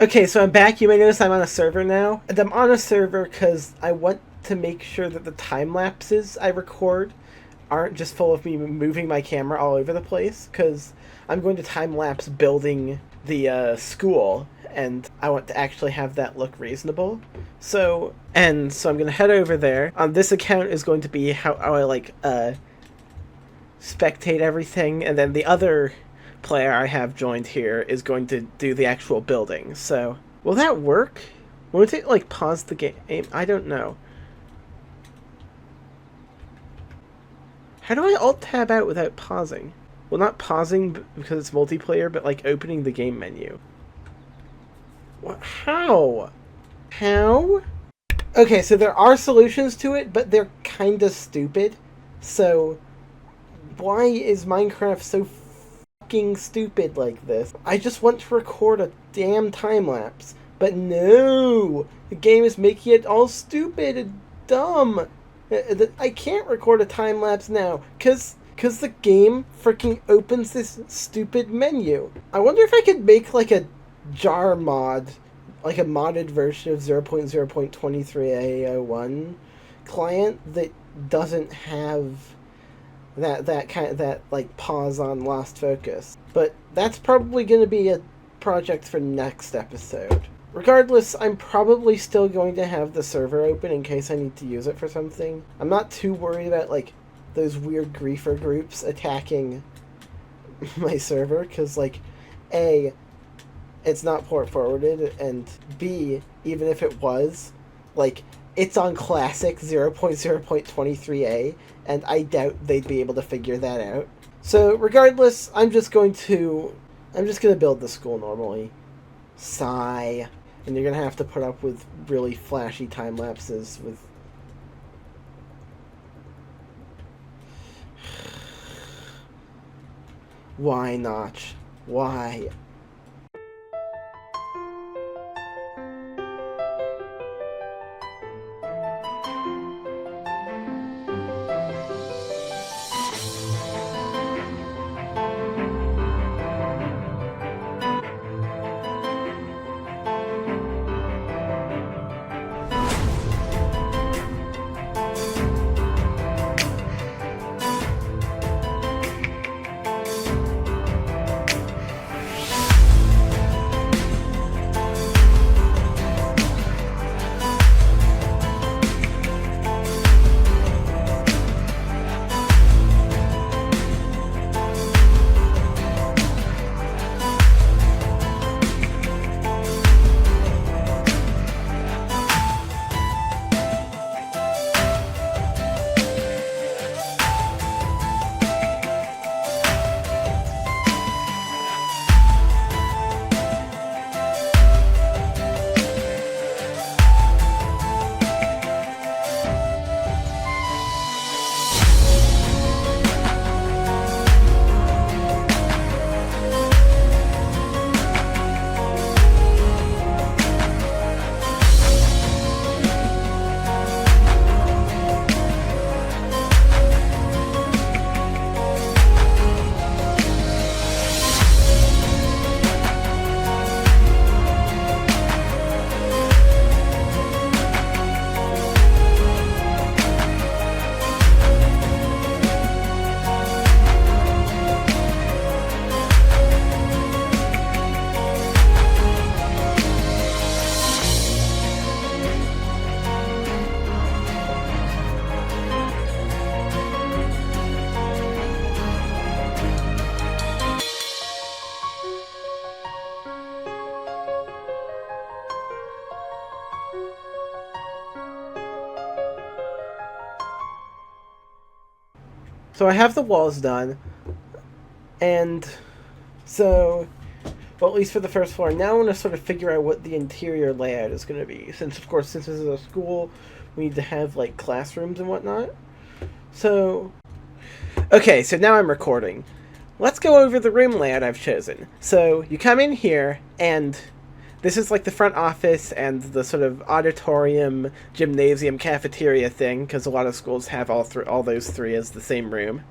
Okay, so I'm back. You may notice I'm on a server now. And I'm on a server because I want to make sure that the time lapses I record aren't just full of me moving my camera all over the place, because I'm going to time lapse building the school, and I want to actually have that look reasonable. So I'm going to head over there. On this account is going to be how I spectate everything, and then the other player I have joined here is going to do the actual building. So will that work? Won't it pause the game? I don't know. How do I alt-tab out without pausing? Well, not pausing because it's multiplayer, but opening the game menu. What? How? How? Okay, so there are solutions to it, but they're kinda stupid. So why is Minecraft so fucking stupid like this? I just want to record a damn time-lapse, but no! The game is making it all stupid and dumb. I can't record a time-lapse now, cause the game freaking opens this stupid menu. I wonder if I could make a jar mod, a modded version of 0.0.23a01 client that doesn't have that pause on lost focus. But that's probably going to be a project for next episode. Regardless, I'm probably still going to have the server open in case I need to use it for something. I'm not too worried about those weird griefer groups attacking my server, because A, it's not port forwarded, and B, even if it was, it's on classic 0.0.23a, and I doubt they'd be able to figure that out. So regardless, I'm just gonna build the school normally. Sigh. And you're gonna have to put up with really flashy time lapses with... Why not? Why? So I have the walls done, and so, well, at least for the first floor. Now I want to sort of figure out what the interior layout is going to be. Since, of course, since this is a school, we need to have, classrooms and whatnot. So, okay, so now I'm recording. Let's go over the room layout I've chosen. So, you come in here, and this is the front office and the sort of auditorium, gymnasium, cafeteria thing, because a lot of schools have all those three as the same room.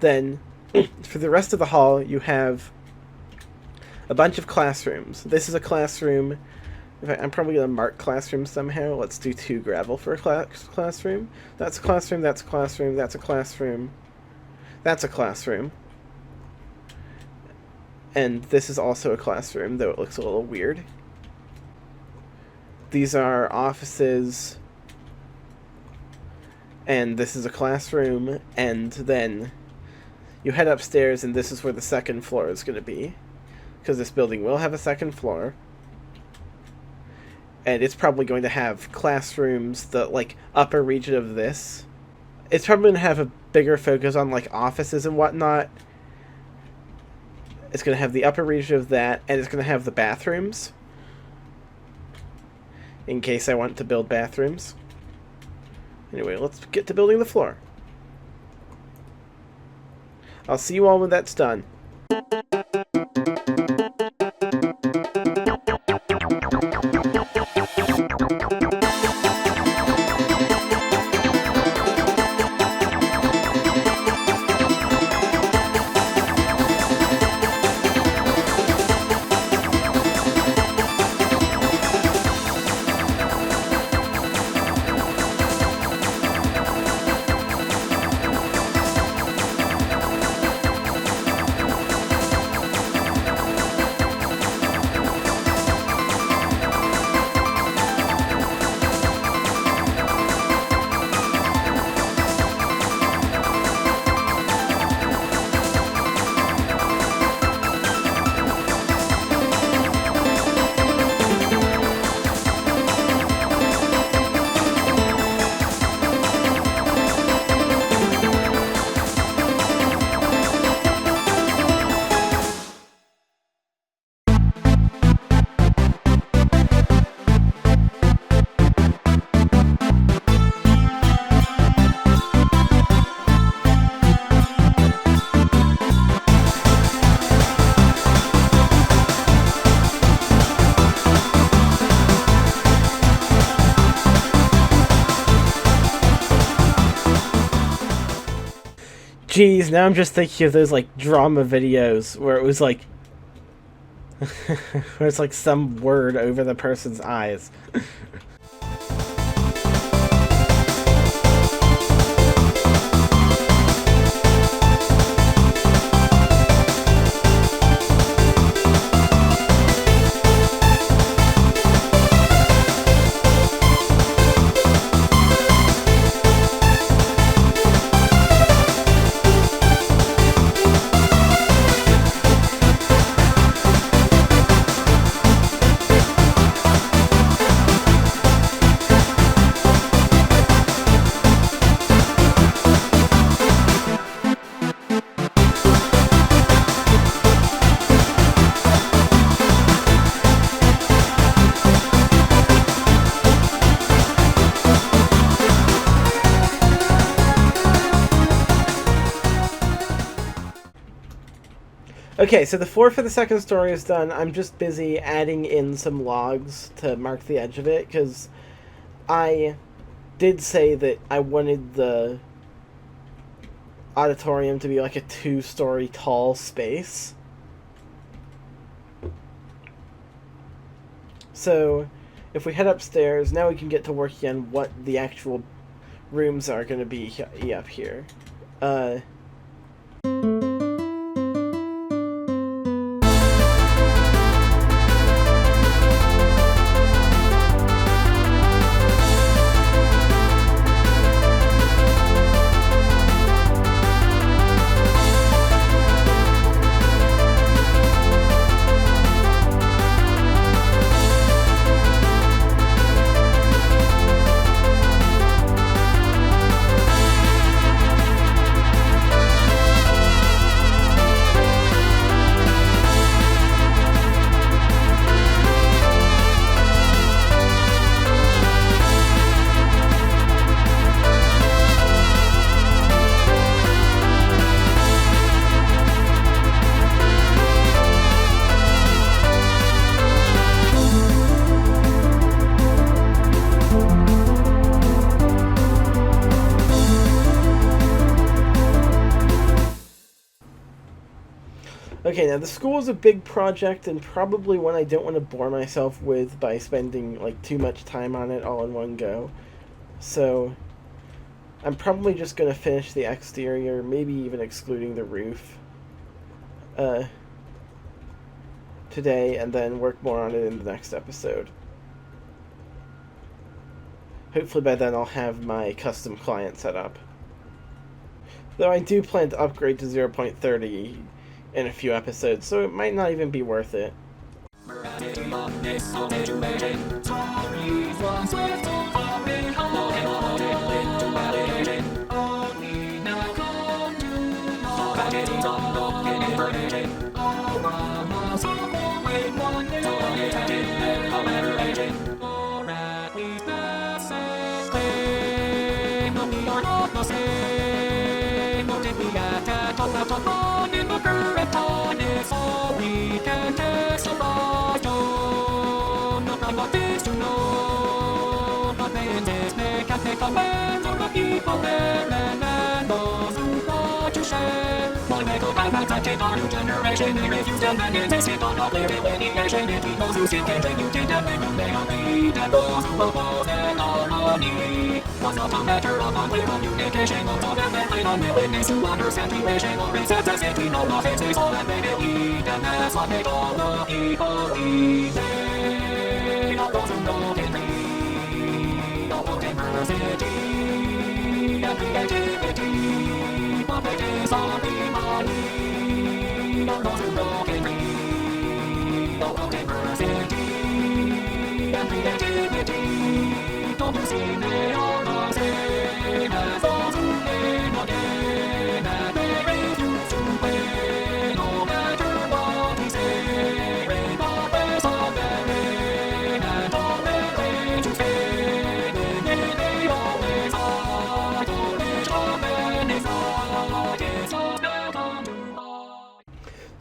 Then, for the rest of the hall, you have a bunch of classrooms. This is a classroom. In fact, I'm probably going to mark classroom somehow. Let's do 2 gravel for a classroom. That's a classroom, that's a classroom, that's a classroom. That's a classroom. And this is also a classroom, though it looks a little weird. These are offices. And this is a classroom. And then you head upstairs, and this is where the second floor is going to be. Because this building will have a second floor. And it's probably going to have classrooms, the, like, upper region of this. It's probably going to have a bigger focus on, like, offices and whatnot. It's going to have the upper region of that, and it's going to have the bathrooms. In case I want to build bathrooms. Anyway, let's get to building the floor. I'll see you all when that's done. Jeez, now I'm just thinking of those, like, drama videos where it was, like... where it's, like, some word over the person's eyes. Okay, so the floor for the second story is done. I'm just busy adding in some logs to mark the edge of it, because I did say that I wanted the auditorium to be like a 2-story tall space. So, if we head upstairs, now we can get to working on what the actual rooms are going to be up here. Okay, now the school is a big project and probably one I don't want to bore myself with by spending like too much time on it all in one go. So I'm probably just going to finish the exterior, maybe even excluding the roof, today, and then work more on it in the next episode. Hopefully by then I'll have my custom client set up. Though I do plan to upgrade to 0.30 in a few episodes, so it might not even be worth it.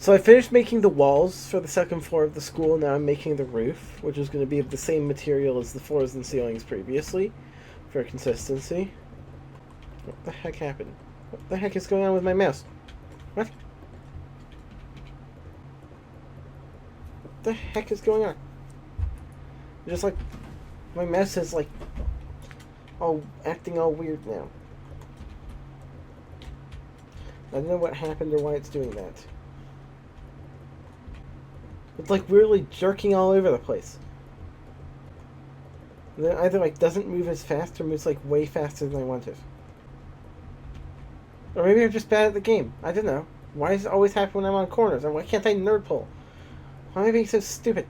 So I finished making the walls for the second floor of the school. Now I'm making the roof, which is going to be of the same material as the floors and ceilings previously, for consistency. What the heck happened? What the heck is going on with my mouse? What? What the heck is going on? Just like, my mouse is like, acting all weird now. I don't know what happened or why it's doing that. It's like weirdly jerking all over the place. And then either like doesn't move as fast or moves like way faster than I want it. Or maybe I'm just bad at the game. I don't know. Why does it always happen when I'm on corners? And why can't I nerd pull? Why am I being so stupid?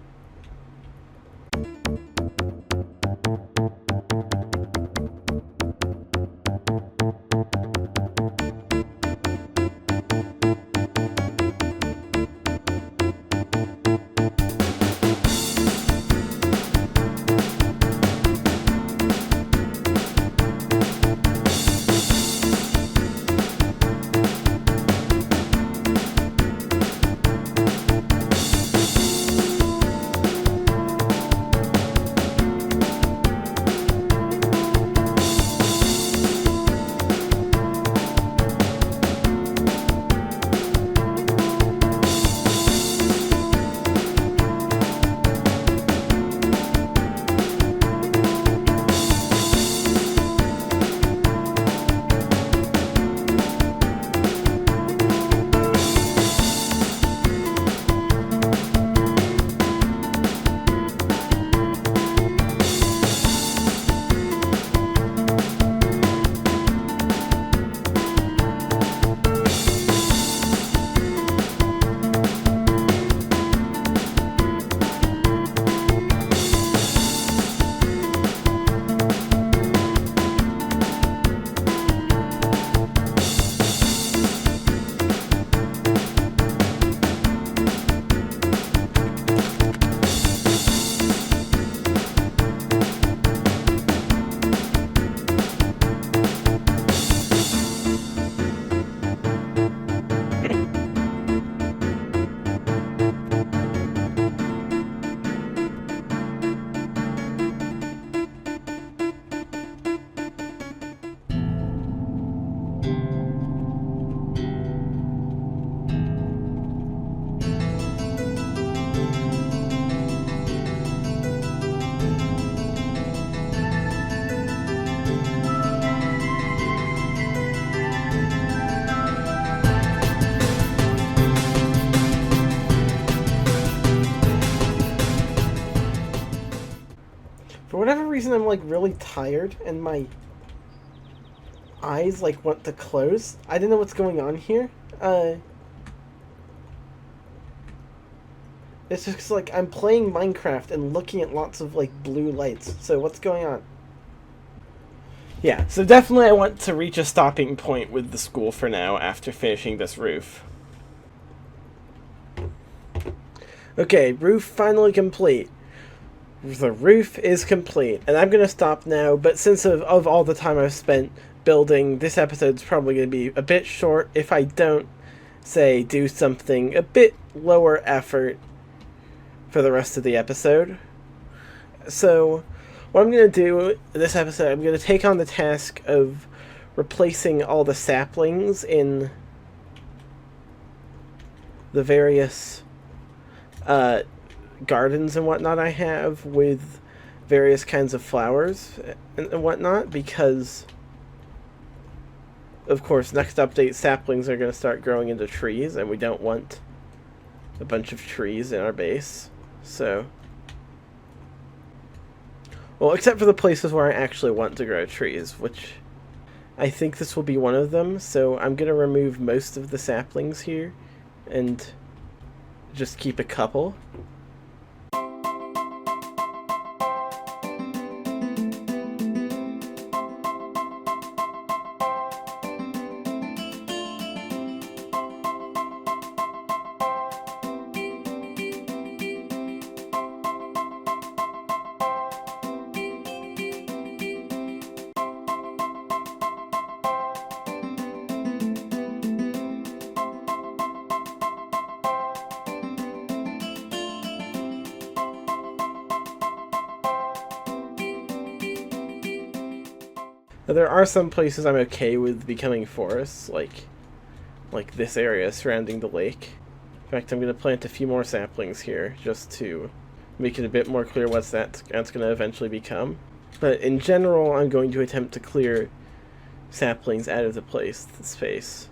reason I'm like really tired and my eyes like want to close. I don't know what's going on here. It's just like I'm playing Minecraft and looking at lots of like blue lights. So what's going on? Yeah, so definitely I want to reach a stopping point with the school for now after finishing this roof. Okay, roof finally complete. The roof is complete, and I'm going to stop now, but since of all the time I've spent building, this episode's probably going to be a bit short if I don't, say, do something a bit lower effort for the rest of the episode. So, what I'm going to do this episode, I'm going to take on the task of replacing all the saplings in the various gardens and whatnot I have with various kinds of flowers and whatnot, because of course next update saplings are going to start growing into trees, and we don't want a bunch of trees in our base. So, well, except for the places where I actually want to grow trees, which I think this will be one of them. So I'm going to remove most of the saplings here and just keep a couple. There are some places I'm okay with becoming forests, like this area surrounding the lake. In fact, I'm going to plant a few more saplings here, just to make it a bit more clear what that's going to eventually become. But in general, I'm going to attempt to clear saplings out of the space.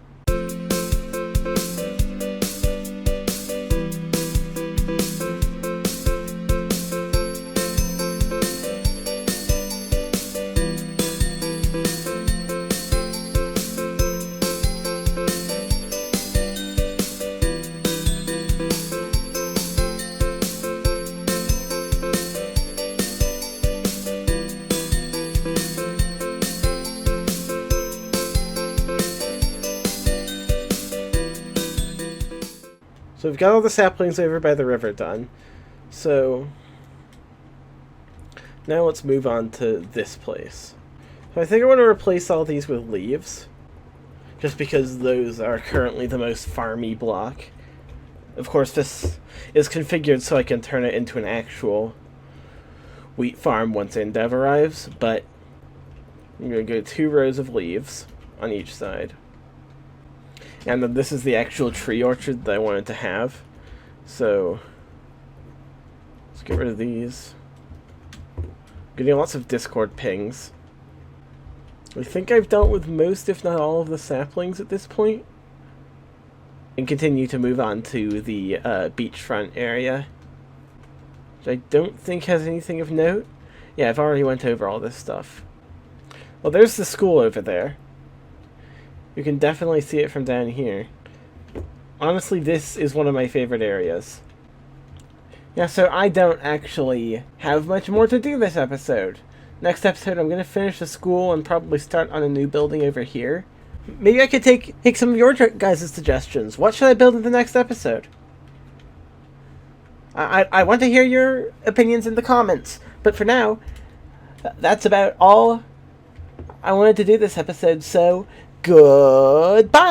So we've got all the saplings over by the river done. So now let's move on to this place. So I think I want to replace all these with leaves, just because those are currently the most farmy block. Of course, this is configured so I can turn it into an actual wheat farm once Endev arrives, but I'm going to go 2 rows of leaves on each side. And then this is the actual tree orchard that I wanted to have. So let's get rid of these. Getting lots of Discord pings. I think I've dealt with most, if not all, of the saplings at this point. And continue to move on to the beachfront area, which I don't think has anything of note. Yeah, I've already went over all this stuff. Well, there's the school over there. You can definitely see it from down here. Honestly, this is one of my favorite areas. Yeah, so I don't actually have much more to do this episode. Next episode, I'm going to finish the school and probably start on a new building over here. Maybe I could take some of your guys' suggestions. What should I build in the next episode? I want to hear your opinions in the comments. But for now, that's about all I wanted to do this episode, so goodbye!